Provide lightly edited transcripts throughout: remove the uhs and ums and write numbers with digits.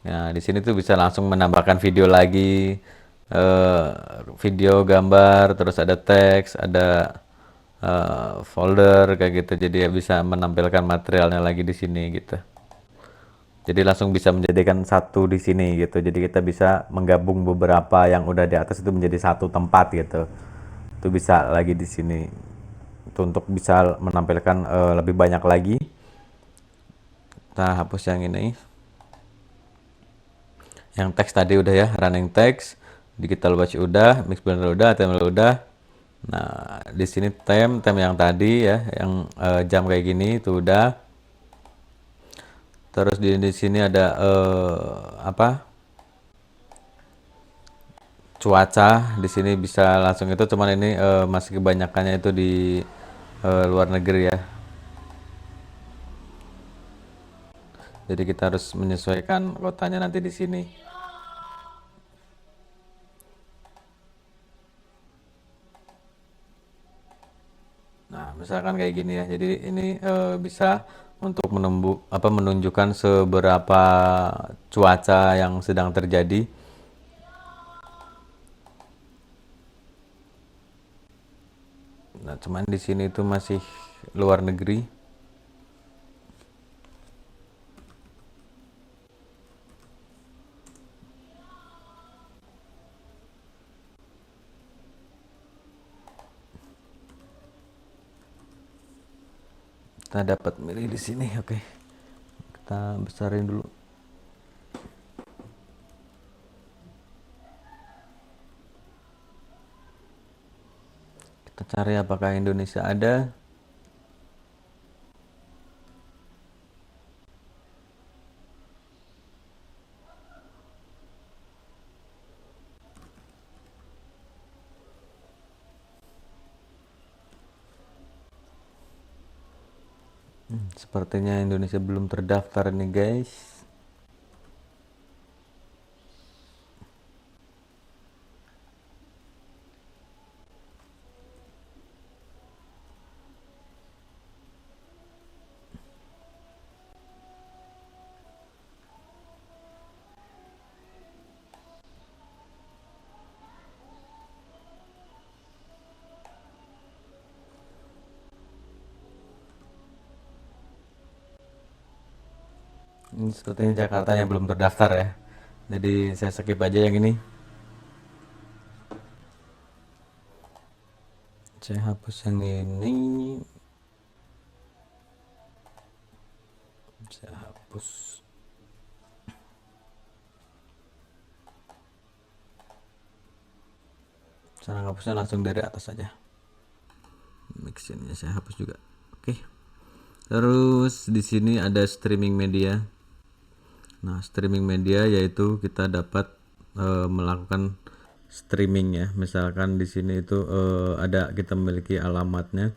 Nah, di sini tuh bisa langsung menambahkan video lagi, eh, video, gambar, terus ada teks, ada folder kayak gitu. Jadi ya bisa menampilkan materialnya lagi di sini gitu. Jadi langsung bisa menjadikan satu di sini gitu. Jadi kita bisa menggabung beberapa yang udah di atas itu menjadi satu tempat gitu. Itu bisa lagi di sini. Itu untuk bisa menampilkan lebih banyak lagi. Kita hapus yang ini. Yang teks tadi udah ya, running text, digital watch udah, mix blender udah, timer udah. Nah, di sini time yang tadi ya, yang jam kayak gini itu udah. Terus di sini ada apa? Cuaca. Di sini bisa langsung itu, cuman ini masih kebanyakannya itu di luar negeri ya. Jadi kita harus menyesuaikan kotanya nanti di sini. Nah, misalkan kayak gini ya. Jadi ini bisa untuk menunjukkan seberapa cuaca yang sedang terjadi. Nah, cuman di sini itu masih luar negeri. Kita dapat milih di sini. Oke. Kita besarin dulu. Kita cari apakah Indonesia ada. Sepertinya Indonesia belum terdaftar nih, guys. Ini sepertinya Jakarta yang belum terdaftar ya. Jadi saya skip aja yang ini. Saya hapus yang ini. Saya hapus. Cara hapusnya langsung dari atas aja. Mixinnya saya hapus juga. Oke. Terus di sini ada streaming media. Nah, streaming media yaitu kita dapat melakukan streaming ya. Misalkan di sini itu ada kita memiliki alamatnya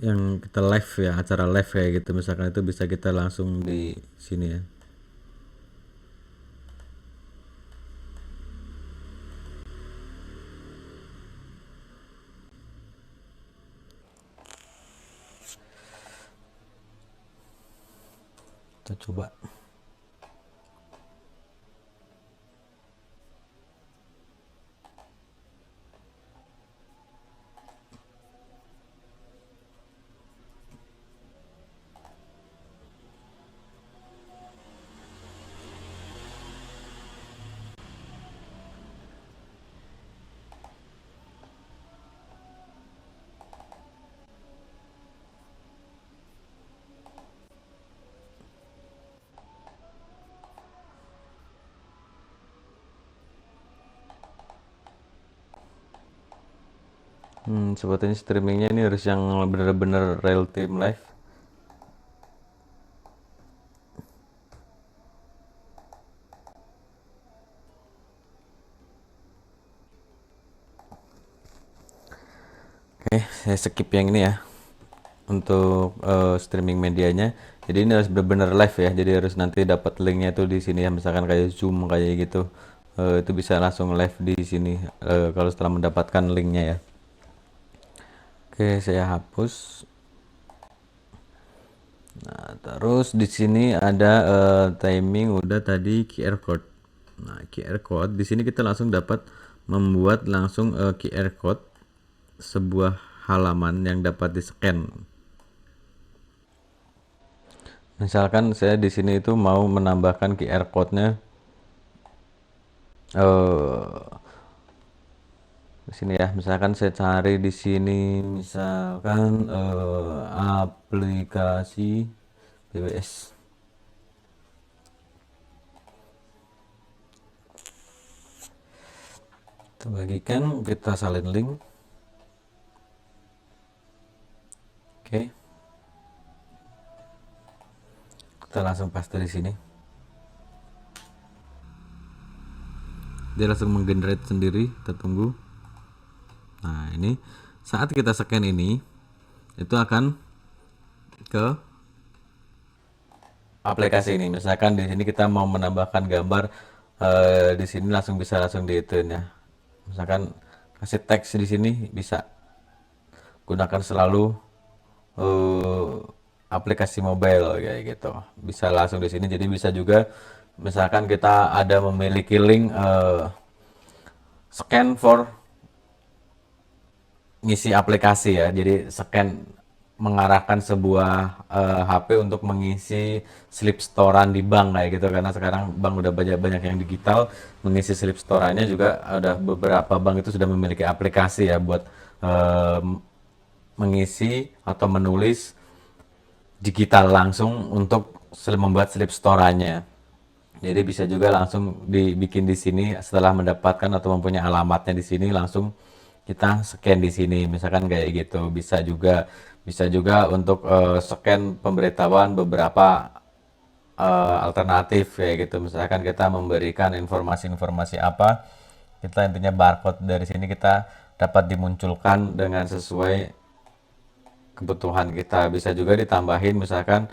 yang kita live ya, acara live kayak gitu. Misalkan itu bisa kita langsung di sini ya. Kita coba. Sepertinya streamingnya ini harus yang bener-bener real time live. Oke, saya skip yang ini ya untuk streaming medianya. Jadi ini harus benar-benar live ya. Jadi harus nanti dapat linknya tuh di sini ya. Misalkan kayak Zoom kayak gitu, itu bisa langsung live di sini kalau setelah mendapatkan linknya ya. Oke, saya hapus. Nah, terus di sini ada timing udah tadi QR code. Nah, QR code di sini kita langsung dapat membuat langsung QR code sebuah halaman yang dapat di-scan. Misalkan saya di sini itu mau menambahkan QR code-nya eh di sini ya. Misalkan saya cari di sini misalkan aplikasi BWS. Kita bagikan, kita salin link. Oke. Kita langsung paste di sini. Dia langsung menggenerate sendiri, kita tunggu. Nah, ini saat kita scan ini itu akan ke aplikasi ini. Misalkan di sini kita mau menambahkan gambar di sini langsung diituin ya. Misalkan kasih teks di sini bisa gunakan selalu eh, aplikasi mobile kayak gitu. Bisa langsung di sini. Jadi bisa juga misalkan kita ada memiliki link scan for ngisi aplikasi ya. Jadi scan mengarahkan sebuah HP untuk mengisi slip storean di bank kayak gitu, karena sekarang bank udah banyak yang digital. Mengisi slip storeannya juga ada beberapa bank itu sudah memiliki aplikasi ya buat eh, mengisi atau menulis digital langsung untuk membuat slip storeannya. Jadi bisa juga langsung dibikin di sini setelah mendapatkan atau mempunyai alamatnya di sini, langsung kita scan di sini. Misalkan kayak gitu. Bisa juga untuk scan pemberitahuan beberapa alternatif kayak gitu. Misalkan kita memberikan informasi-informasi apa, kita intinya barcode dari sini kita dapat dimunculkan dengan sesuai kebutuhan kita. Bisa juga ditambahin misalkan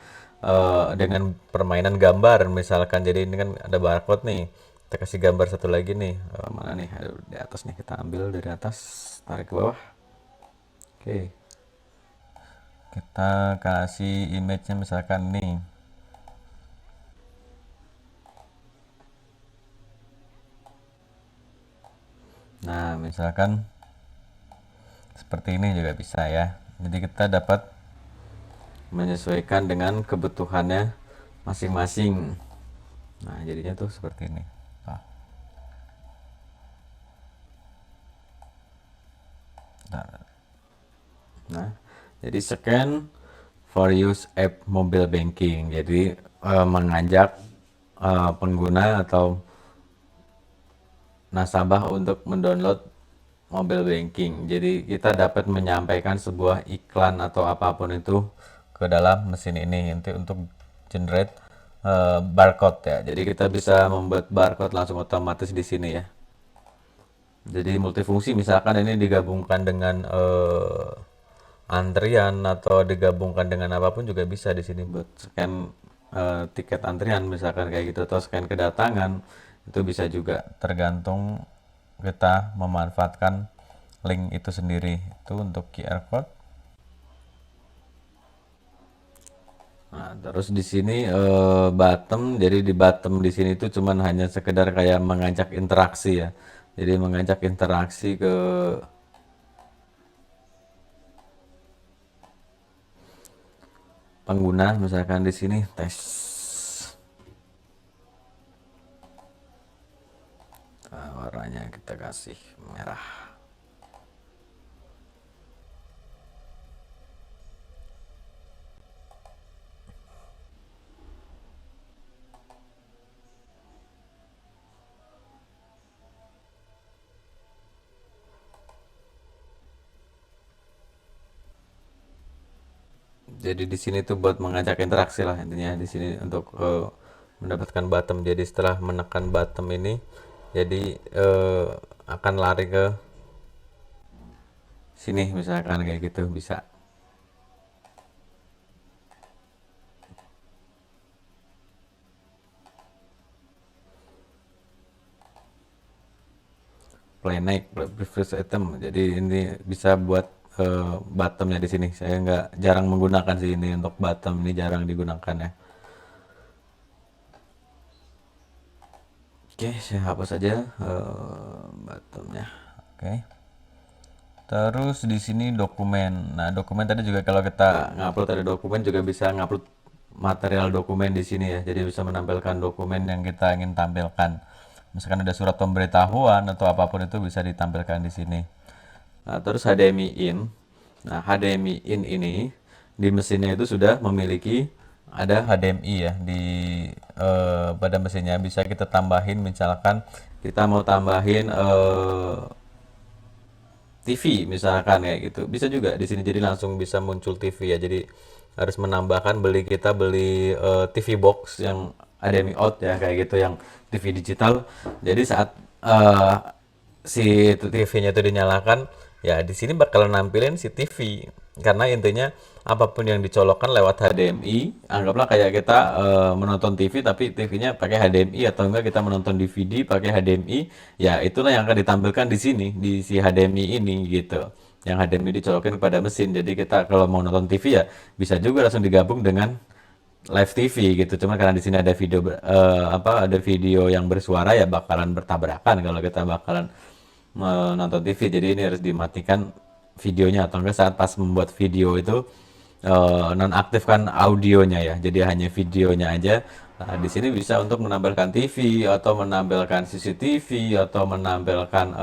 dengan permainan gambar misalkan. Jadi ini kan ada barcode nih, kita kasih gambar satu lagi nih. Mana nih? Aduh, di atas nih, kita ambil dari atas, tarik ke bawah. Oke, kita kasih image-nya misalkan nih. Nah, misalkan seperti ini juga bisa ya. Jadi kita dapat menyesuaikan dengan kebutuhannya masing-masing. Nah, jadinya tuh seperti ini. Nah, jadi scan for use app mobile banking. Jadi mengajak pengguna atau nasabah untuk mendownload mobile banking. Jadi kita dapat menyampaikan sebuah iklan atau apapun itu ke dalam mesin ini nanti untuk generate barcode ya. Jadi kita bisa membuat barcode langsung otomatis di sini ya. Jadi multifungsi, misalkan ini digabungkan dengan antrian atau digabungkan dengan apapun juga bisa di sini buat scan tiket antrian misalkan kayak gitu, atau scan kedatangan itu bisa juga, tergantung kita memanfaatkan link itu sendiri. Itu untuk QR code. Nah, terus di sini bottom, jadi di bottom di sini itu cuman hanya sekedar kayak mengajak interaksi ya. Jadi mengajak interaksi ke pengguna, misalkan di sini tes. Nah, warnanya kita kasih merah. Jadi di sini tuh buat mengajak interaksi lah intinya di sini untuk mendapatkan bottom. Jadi setelah menekan bottom ini, jadi akan lari ke sini misalkan kayak gitu bisa. Play naik, previous item. Jadi ini bisa buat bottomnya di sini. Saya nggak jarang menggunakan sih ini untuk bottom, ini jarang digunakan ya. Oke, saya hapus saja bottomnya. Oke. Terus di sini dokumen. Nah, dokumen tadi juga kalau kita ngupload ada dokumen juga bisa ngupload material dokumen di sini ya. Jadi bisa menampilkan dokumen yang kita ingin tampilkan. Misalkan ada surat pemberitahuan atau apapun itu bisa ditampilkan di sini. Nah, terus HDMI in. Nah, HDMI in ini di mesinnya itu sudah memiliki ada HDMI ya di pada mesinnya. Bisa kita tambahin, misalkan kita mau tambahin TV misalkan kayak gitu. Bisa juga di sini, jadi langsung bisa muncul TV ya. Jadi harus menambahkan kita beli TV box yang HDMI out ya kayak gitu, yang TV digital. Jadi saat eh, si TV-nya itu dinyalakan, ya di sini bakalan nampilin si TV. Karena intinya apapun yang dicolokkan lewat HDMI, anggaplah kayak kita menonton TV tapi TV-nya pakai HDMI, atau enggak kita menonton DVD pakai HDMI, ya itulah yang akan ditampilkan di sini di si HDMI ini gitu. Yang HDMI dicolokin pada mesin. Jadi kita kalau mau nonton TV ya bisa juga langsung digabung dengan live TV gitu. Cuma karena di sini ada video ada video yang bersuara, ya bakalan bertabrakan kalau kita bakalan menonton TV. Jadi ini harus dimatikan videonya, atau enggak saat pas membuat video itu nonaktifkan audionya ya. Jadi hanya videonya aja. Nah, di sini bisa untuk menampilkan TV atau menampilkan CCTV atau menampilkan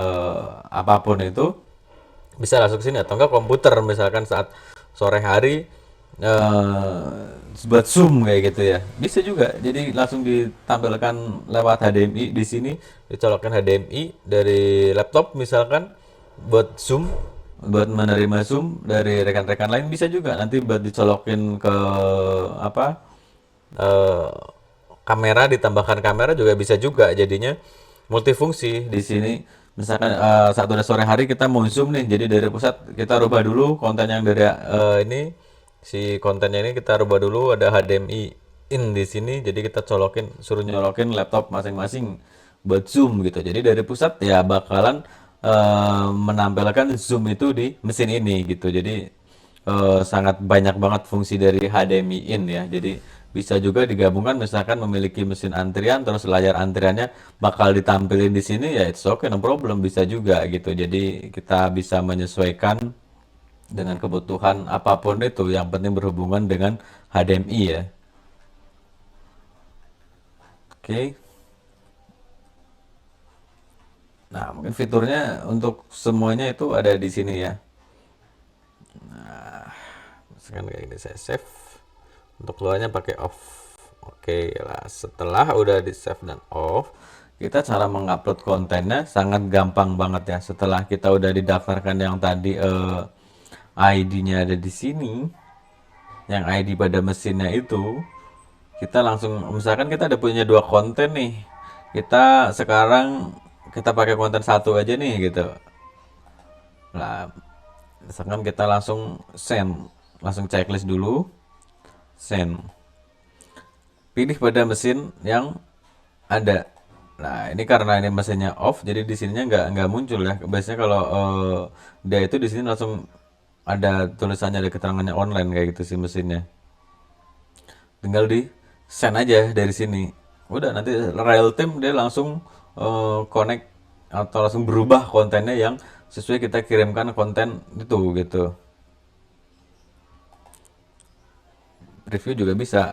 apapun itu, bisa langsung ke sini. Atau enggak komputer misalkan saat sore hari buat Zoom kayak gitu ya, bisa juga. Jadi langsung ditampilkan lewat HDMI di sini, dicolokkan HDMI dari laptop misalkan buat Zoom, buat menerima Zoom dari rekan-rekan lain. Bisa juga nanti buat dicolokin ke apa eh, kamera, ditambahkan kamera juga bisa juga. Jadinya multifungsi di sini. Misalkan saat udah sore hari kita mau zoom nih, jadi dari pusat kita rubah dulu konten yang dari ini, si kontennya ini kita rubah dulu, ada HDMI in di sini, jadi kita colokin, suruh nyolokin laptop masing-masing buat zoom gitu. Jadi dari pusat ya bakalan menampilkan zoom itu di mesin ini gitu. Jadi sangat banyak banget fungsi dari HDMI in ya. Jadi bisa juga digabungkan, misalkan memiliki mesin antrian terus layar antriannya bakal ditampilin di sini, ya it's okay, no problem, bisa juga gitu. Jadi kita bisa menyesuaikan dengan kebutuhan apapun itu, yang penting berhubungan dengan HDMI ya. Oke. Nah, mungkin fiturnya untuk semuanya itu ada di sini ya. Misalkan kayak ini saya save, untuk keluarnya pakai off. Oke lah, setelah udah di save dan off, kita cara mengupload kontennya sangat gampang banget ya. Setelah kita udah didaftarkan yang tadi ID-nya ada di sini, yang ID pada mesinnya itu, kita langsung, misalkan kita ada punya dua konten nih, kita sekarang kita pakai konten satu aja nih gitu. Nah, misalkan kita langsung send, langsung checklist dulu, send. Pilih pada mesin yang ada. Nah, ini karena ini mesinnya off, jadi di sininya nggak muncul ya. Biasanya kalau dia itu di sini langsung ada tulisannya, ada keterangannya online kayak gitu sih mesinnya. Tinggal di send aja dari sini. Udah nanti real time dia langsung connect atau langsung berubah kontennya yang sesuai kita kirimkan konten itu gitu. Preview juga bisa.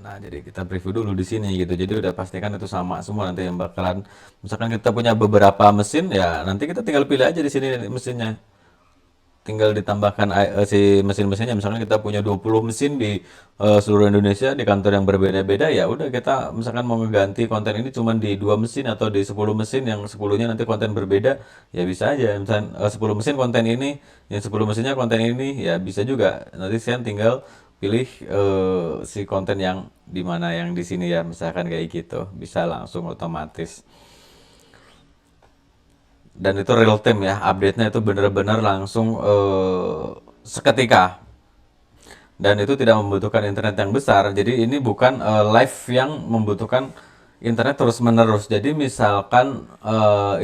Nah, jadi kita preview dulu di sini gitu. Jadi udah pastikan itu sama semua nanti yang bakalan. Misalkan kita punya beberapa mesin, ya nanti kita tinggal pilih aja di sini mesinnya. Tinggal ditambahkan si mesin-mesinnya. Misalkan kita punya 20 mesin di seluruh Indonesia di kantor yang berbeda-beda, ya udah kita misalkan mau ngeganti konten ini cuma di 2 mesin atau di 10 mesin, yang 10-nya nanti konten berbeda, ya bisa aja. Misalkan 10 mesin konten ini, yang 10 mesinnya konten ini, ya bisa juga. Nanti saya tinggal pilih si konten yang di mana yang di sini ya, misalkan kayak gitu. Bisa langsung otomatis. Dan itu real time ya, update-nya itu benar-benar langsung seketika, dan itu tidak membutuhkan internet yang besar. Jadi ini bukan live yang membutuhkan internet terus menerus. Jadi misalkan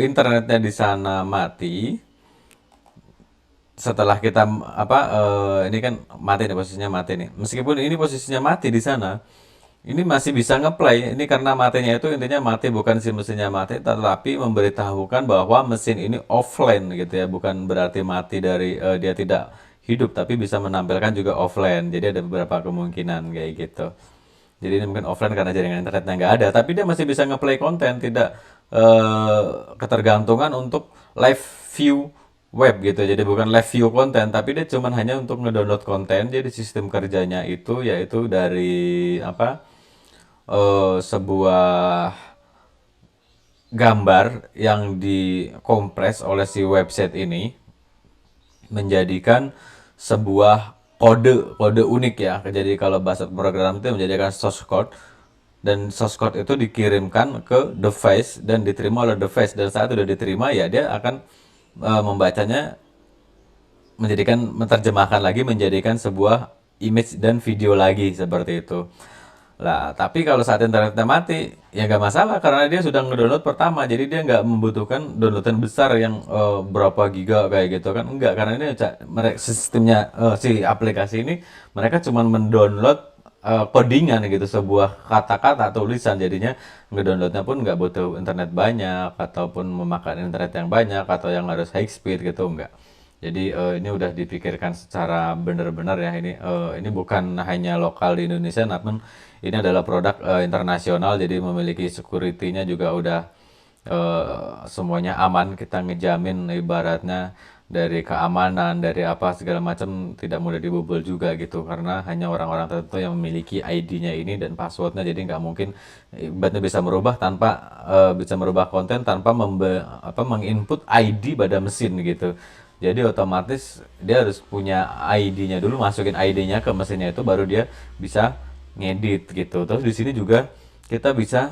internetnya di sana mati, setelah kita ini kan mati nih, posisinya mati nih. Meskipun ini posisinya mati di sana, ini masih bisa ngeplay. Ini karena matinya itu intinya mati bukan si mesinnya mati, tetapi memberitahukan bahwa mesin ini offline gitu ya. Bukan berarti mati dari dia tidak hidup, tapi bisa menampilkan juga offline. Jadi ada beberapa kemungkinan kayak gitu. Jadi ini mungkin offline karena jaringan internetnya nggak ada, tapi dia masih bisa ngeplay konten, tidak ketergantungan untuk live view web gitu. Jadi bukan live view konten, tapi dia cuman hanya untuk ngedownload konten. Jadi sistem kerjanya itu yaitu dari sebuah gambar yang dikompres oleh si website ini menjadikan sebuah kode kode unik ya. Jadi kalau bahasa program itu menjadikan source code, dan source code itu dikirimkan ke device dan diterima oleh device, dan saat sudah diterima ya dia akan membacanya, menerjemahkan lagi menjadikan sebuah image dan video lagi seperti itu. Lah, tapi kalau saat internetnya mati, ya nggak masalah karena dia sudah ngedownload pertama, jadi dia nggak membutuhkan downloadan besar yang berapa giga kayak gitu kan, enggak, karena ini mereka sistemnya si aplikasi ini mereka cuma mendownload codingan gitu, sebuah kata-kata tulisan, jadinya ngedownloadnya pun nggak butuh internet banyak ataupun memakan internet yang banyak atau yang harus high speed gitu, enggak. Jadi ini udah dipikirkan secara benar-benar ya, ini bukan hanya lokal di Indonesia, namun ini adalah produk internasional, jadi memiliki security-nya juga udah semuanya aman, kita ngejamin ibaratnya dari keamanan, dari apa segala macam tidak mudah dibobol juga gitu, karena hanya orang-orang tertentu yang memiliki ID-nya ini dan passwordnya, jadi nggak mungkin ibaratnya bisa merubah konten tanpa menginput ID pada mesin gitu. Jadi otomatis dia harus punya ID-nya dulu, masukin ID-nya ke mesinnya itu baru dia bisa ngedit gitu. Terus di sini juga kita bisa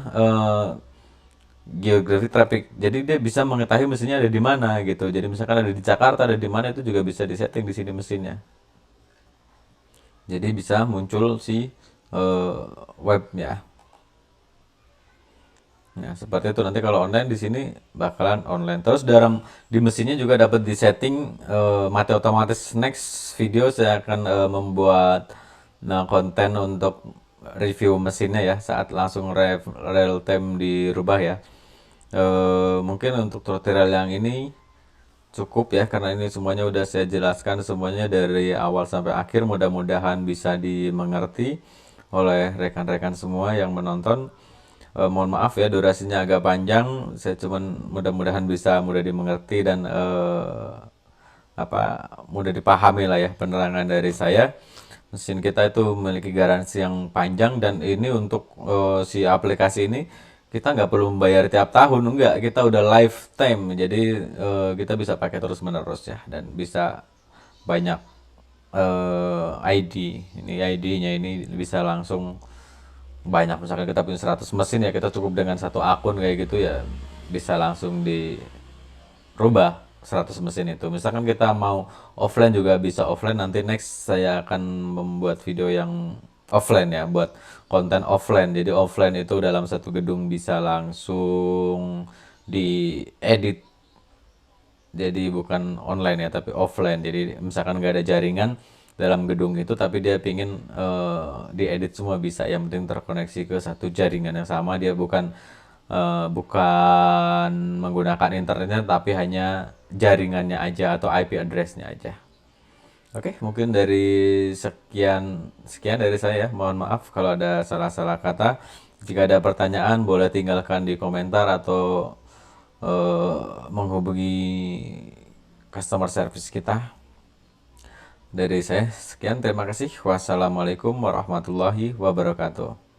geographic traffic. Jadi dia bisa mengetahui mesinnya ada di mana gitu. Jadi misalkan ada di Jakarta, ada di mana, itu juga bisa disetting di sini mesinnya. Jadi bisa muncul si web ya. Ya, seperti itu, nanti kalau online di sini bakalan online. Terus di mesinnya juga dapat disetting mati otomatis. Next video saya akan membuat konten untuk review mesinnya ya, saat langsung real time dirubah ya. Mungkin untuk tutorial yang ini cukup ya, karena ini semuanya udah saya jelaskan semuanya dari awal sampai akhir. Mudah-mudahan bisa dimengerti oleh rekan-rekan semua yang menonton. Mohon maaf ya durasinya agak panjang, saya cuman mudah-mudahan bisa mudah dimengerti dan mudah dipahami lah ya penerangan dari saya. Mesin kita itu memiliki garansi yang panjang, dan ini untuk si aplikasi ini kita nggak perlu membayar tiap tahun, enggak, kita udah lifetime, jadi kita bisa pakai terus menerus ya, dan bisa banyak ID. Ini ID-nya ini bisa langsung banyak, misalkan kita punya 100 mesin ya, kita cukup dengan satu akun kayak gitu ya, bisa langsung dirubah 100 mesin itu. Misalkan kita mau offline juga bisa offline, nanti next saya akan membuat video yang offline ya, buat konten offline. Jadi offline itu dalam satu gedung bisa langsung diedit, jadi bukan online ya tapi offline. Jadi misalkan nggak ada jaringan dalam gedung itu tapi dia pingin diedit semua bisa, yang penting terkoneksi ke satu jaringan yang sama, dia bukan menggunakan internetnya tapi hanya jaringannya aja atau IP address-nya aja. Oke, mungkin dari sekian sekian dari saya ya. Mohon maaf kalau ada salah-salah kata. Jika ada pertanyaan boleh tinggalkan di komentar atau menghubungi customer service kita. Dari saya sekian, terima kasih. Wassalamualaikum warahmatullahi wabarakatuh.